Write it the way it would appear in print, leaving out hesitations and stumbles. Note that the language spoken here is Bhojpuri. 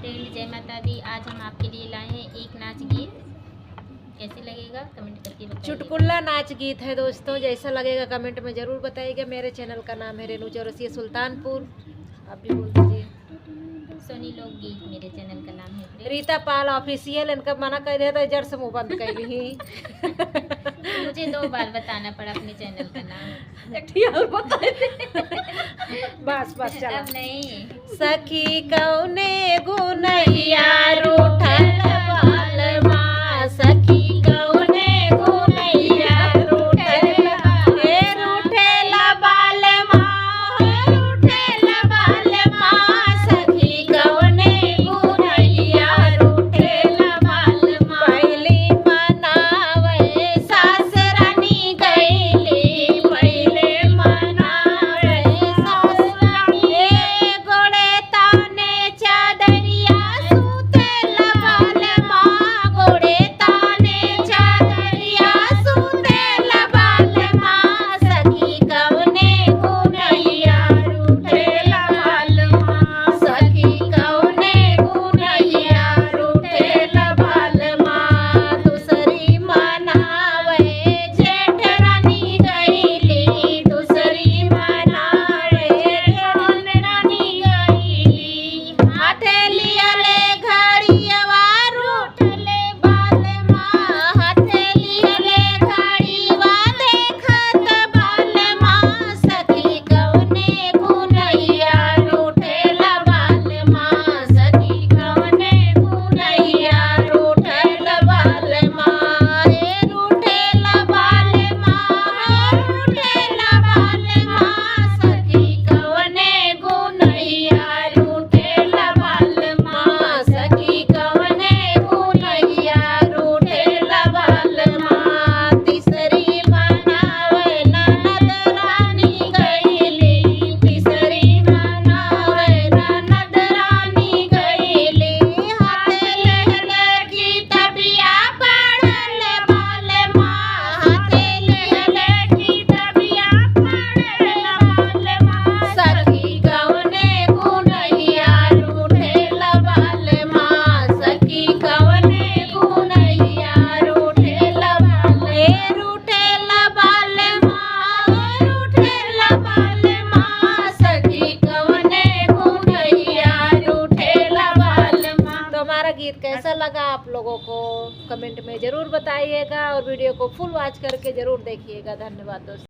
फ्रेंड जय माता दी। आज हम आपके लिए लाए हैं एक नाच गीत। कैसे लगेगा कमेंट करके बताइए। चुटकुला नाच गीत है दोस्तों, जैसा लगेगा कमेंट में ज़रूर बताइएगा। मेरे चैनल का नाम है रेनू चौरसिया सुल्तानपुर। आप भी बोल दीजिए। सोनी लोक गीत मेरे चैनल का नाम है फ्रेंड। रीता पाल ऑफिशियल, इनका मना कर दिया तो जड़ से मुँह बंद कर ली। मुझे 2 बार बताना पड़ा अपने चैनल का नाम। बस बस चलो। अब नहीं। सखी कौने गुनैया रूठल बालमा, सखी कौने गुनैया रूठल हे रूठल बालमा, हे रूठल बालमा, सखी कौने गुनैया रूठल बालमा। पहली मनावे सासरानी गईली, पहले मनावे सासरानी गोड़े ताने चादरिया सुतेल बालमा, गोड़े ताने चादरिया सुतेल बालमा, सखी कौने गुनैया रूठल बालमा, सखी कौने गुनैया रूठल बालमा। दूसरी मनावे जेठरानी गईली, दूसरी मनावे जेठरानी गईली, हाथे लियले घड़ियवा रूठले बालमा, हाथे लियले घड़िवा देखत बालमा, सखी कौने गुनैया रूठल बालमा, सखी कौने गुनैया रूठल बालमा, हे रूठल बालमा, रूठल बालमा, सखी कौने गुनैया रूठल बालमा, सखी कौने गुनैया रूठल बालमा। तीसरी मनावे ननद रानी गईली, तीसरी मनावे ननद रानी गईली, हाथ लेहले की तबिया पड़ल बालमा, हाथ लेहले की तबिया पड़ल बालमा, सखी कौने गुनैया रूठल बालमा, सखी कौने गुनैया रूठल बालमा, हे रूठल बालमा, रूठल बालमा, सखी कौने गुनैया रूठल बालमा। तो हमारा गीत कैसा लगा आप लोगों को कमेंट में ज़रूर बताइएगा और वीडियो को फुल वॉच करके ज़रूर देखिएगा। धन्यवाद दोस्तों।